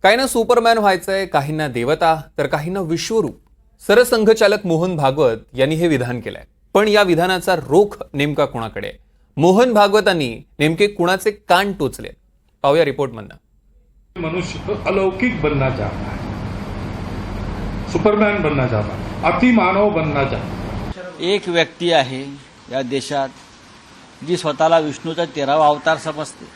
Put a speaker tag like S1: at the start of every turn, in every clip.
S1: काहींना सुपरमॅन व्हायचंय, काहींना देवता, तर काहींना विश्वरूप. सरसंघचालक मोहन भागवत यांनी हे विधान केलंय. पण या विधानाचा रोख नेमका कोणाकडे? मोहन भागवतांनी नेमके कुणाचे कान टोचले? पाहूया रिपोर्टमधनं.
S2: मनुष्य अलौकिक बनना चाहता है, सुपरमैन बनना चाहता है, अति मानव बनना चाहता है.
S3: एक व्यक्ती आहे या देशात जी स्वतःला विष्णूचा 13वा अवतार समजते.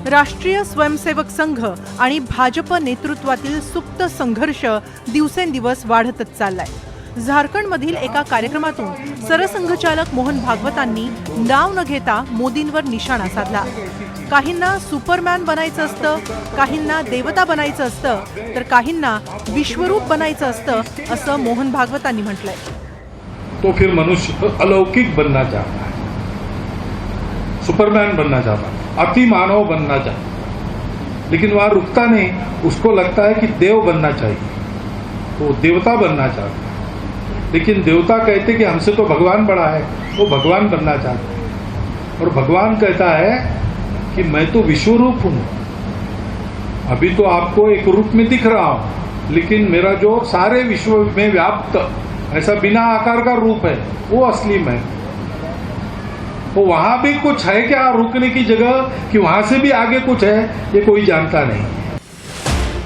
S4: राष्ट्रीय स्वयंसेवक संघ आणि भाजप नेतृत्वातील सुप्त संघर्ष दिवसेंदिवस वाढतच चाललाय. झारखंडमधील एका कार्यक्रमातून सरसंघचालक मोहन भागवतांनी नाव न घेता मोदींवर निशाणा साधला. काहींना सुपरमॅन बनायचं असतं, काहींना देवता बनायचं असतं, तर काहींना विश्वरूप बनायचं असतं, असं मोहन भागवतांनी म्हटलंय.
S2: तो फिर मनुष्य अलौकिक बनना चाहता है, सुपरमैन बनना चाहता है, अति मानव बनना चाहता है. लेकिन वहां रुकता नहीं, उसको लगता है कि देव बनना चाहिए, तो देवता बनना चाहता है. लेकिन देवता कहते कि हमसे तो भगवान बड़ा है, वो भगवान बनना चाहता है. और भगवान कहता है कि मैं तो विश्वरूप हूं. अभी तो आपको एक रूप में दिख रहा हूं, लेकिन मेरा जो सारे विश्व में व्याप्त ऐसा बिना आकार का रूप है, वो असली मैं. तो वहां भी कुछ है क्या रुकने की जगह, कि वहां से भी आगे कुछ है, ये कोई जानता नहीं.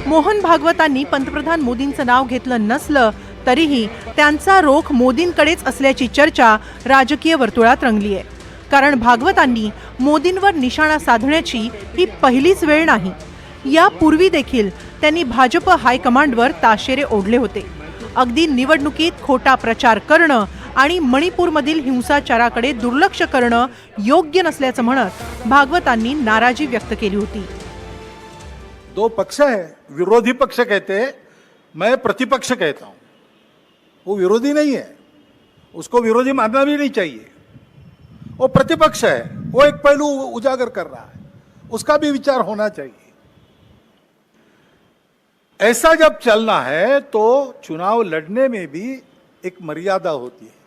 S4: मोहन भागवतांनी पंतप्रधान मोदींचं नाव घेतलं नसलं तरीही त्यांचा रोख मोदींकडेच असल्याची चर्चा राजकीय वर्तुळात रंगली आहे. कारण भागवतांनी मोदींवर निशाणा साधण्याची ही पहिलीच वेळ नाही. यापूर्वी देखील त्यांनी भाजप हायकमांडवर ताशेरे ओढले होते. अगदी निवडणुकीत खोटा प्रचार करणं आणि मणिपूरमधील हिंसाचाराकडे दुर्लक्ष करणं योग्य नसल्याचं म्हणत भागवतांनी नाराजी व्यक्त केली होती.
S5: दो पक्ष है, विरोधी पक्ष कहते हैं, मैं प्रतिपक्ष कहता हूं. वो विरोधी नहीं है, उसको विरोधी मानना भी नहीं चाहिए. वो प्रतिपक्ष है, वो एक पहलू उजागर कर रहा है, उसका भी विचार होना चाहिए. ऐसा जब चलना है तो चुनाव लड़ने में भी एक मर्यादा होती है.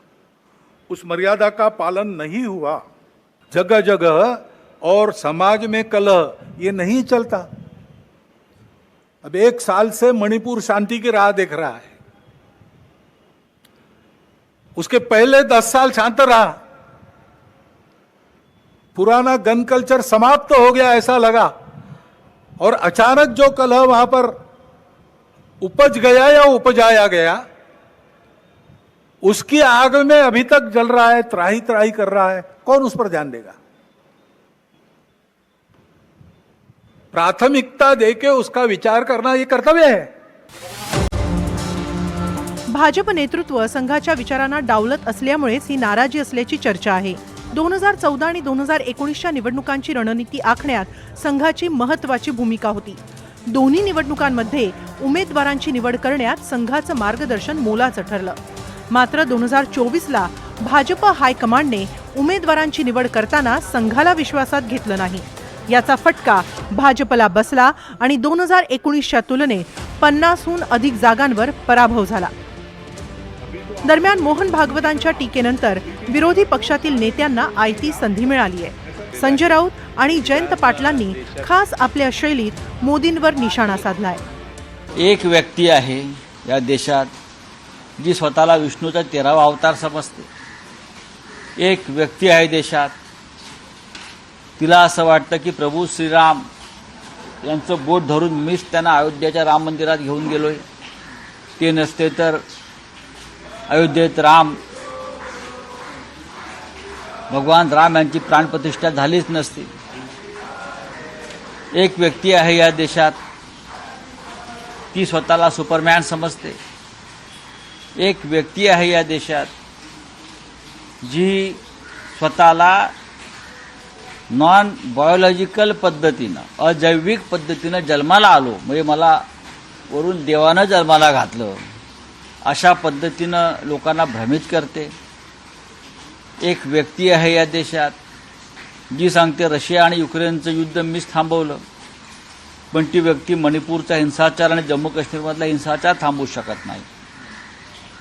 S5: उस मर्यादा का पालन नहीं हुआ, जगह जगह और समाज में कलह, ये नहीं चलता. अब 1 साल से मणिपुर शांति की राह देख रहा है. उसके पहले 10 साल शांत रहा. पुराना गन कल्चर समाप्त हो गया ऐसा लगा, और अचानक जो कलह वहां पर उपज गया या उपजाया गया, उसकी आग में अभी तक जल रहा है, त्राही त्राही कर रहा है. कौन उस पर ध्यान देगा? प्राथमिकता देके उसका विचार करना ये कर्तव्य है.
S4: भाजप नेतृत्व संघाच्या विचारांना डावलत असल्यामुळेच ही नाराजी असल्याची चर्चा आहे. 2014 आणि 2019च्या निवडणुकांची रणनीती आखण्यात संघाची महत्त्वाची भूमिका होती. दोन्ही निवडणुकांमध्ये उमेदवारांची निवड करण्यात संघाचं मार्गदर्शन मोलाचं ठरलं. मात्र 2024ला भाजप हायकमांडने उमेदवारांची निवड करताना संघाला विश्वासात घेतलं नाही. याचा फटका भाजपला बसला आणि 2019च्या तुलनेत 50हून अधिक जागांवर पराभव झाला. दरम्यान मोहन भागवतांच्या टीकेनंतर विरोधी पक्षातील नेत्यांना आयती संधी मिळाली आहे. संजय राऊत आणि जयंत पाटलांनी खास आपल्या शैलीत मोदींवर निशाणा साधलाय.
S3: एक व्यक्ती आहे या देशात जी स्वतःला विष्णूचा 13वा अवतार समजते. एक व्यक्ती आहे देशात, तिला असं वाटतं की प्रभू श्रीराम यांचं बोट धरून मीच त्यांना अयोध्येच्या राम मंदिरात घेऊन गेलोय. ते नसते तर अयोध्येत भगवान राम यांची प्राणप्रतिष्ठा झालीच नसती. एक व्यक्ती आहे या देशात, ती स्वतःला सुपरमॅन समजते. एक व्यक्ती आहे या देशात जी स्वतःला नॉन बायोलॉजिकल पद्धतीनं, अजैविक पद्धतीनं जन्माला आलो, म्हणजे मला वरून देवानं जन्माला घातलं, अशा पद्धतीनं लोकांना भ्रमित करते. एक व्यक्ती आहे या देशात जी सांगते रशिया आणि युक्रेनचं युद्ध मीच थांबवलं, पण ती व्यक्ती मणिपूरचा हिंसाचार आणि जम्मू काश्मीरमधला हिंसाचार थांबवू शकत नाही.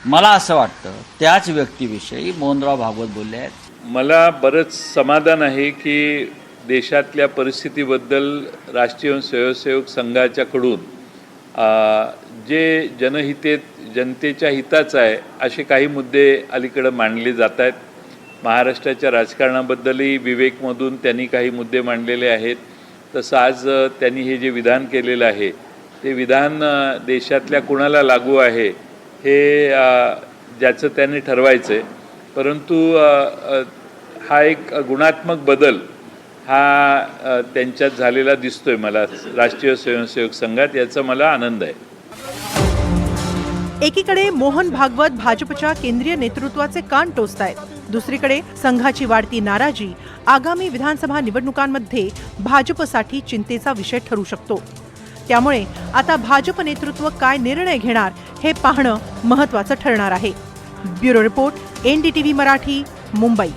S3: मला असं वाटतं त्याच व्यक्तीविषयी मोहनराव भागवत बोलले आहेत.
S6: मला बरंच समाधान आहे की देशातल्या परिस्थितीबद्दल राष्ट्रीय स्वयंसेवक संघाच्याकडून जे जनतेच्या हिताचं आहे असे काही मुद्दे अलीकडं मांडले जात आहेत. महाराष्ट्राच्या राजकारणाबद्दलही विवेकमधून त्यांनी काही मुद्दे मांडलेले आहेत. तसं आज त्यांनी हे जे विधान केलेलं आहे ते विधान देशातल्या कुणाला लागू आहे हे ज्याचं त्यांनी ठरवायचं आहे. परंतु हा एक गुणात्मक बदल हा त्यांच्यात झालेला दिसतोय मला राष्ट्रीय स्वयंसेवक संघात, याचा मला आनंद आहे.
S4: एकीकडे मोहन भागवत भाजपच्या केंद्रीय नेतृत्वाचे कान टोचतायत, दुसरीकडे संघाची वाढती नाराजी आगामी विधानसभा निवडणुकांमध्ये भाजपसाठी चिंतेचा विषय ठरू शकतो. त्यामुळे आता भाजप नेतृत्व काय निर्णय घेणार हे पाहणं महत्त्वाचं ठरणार आहे. Bureau report, NDTV Marathi, Mumbai.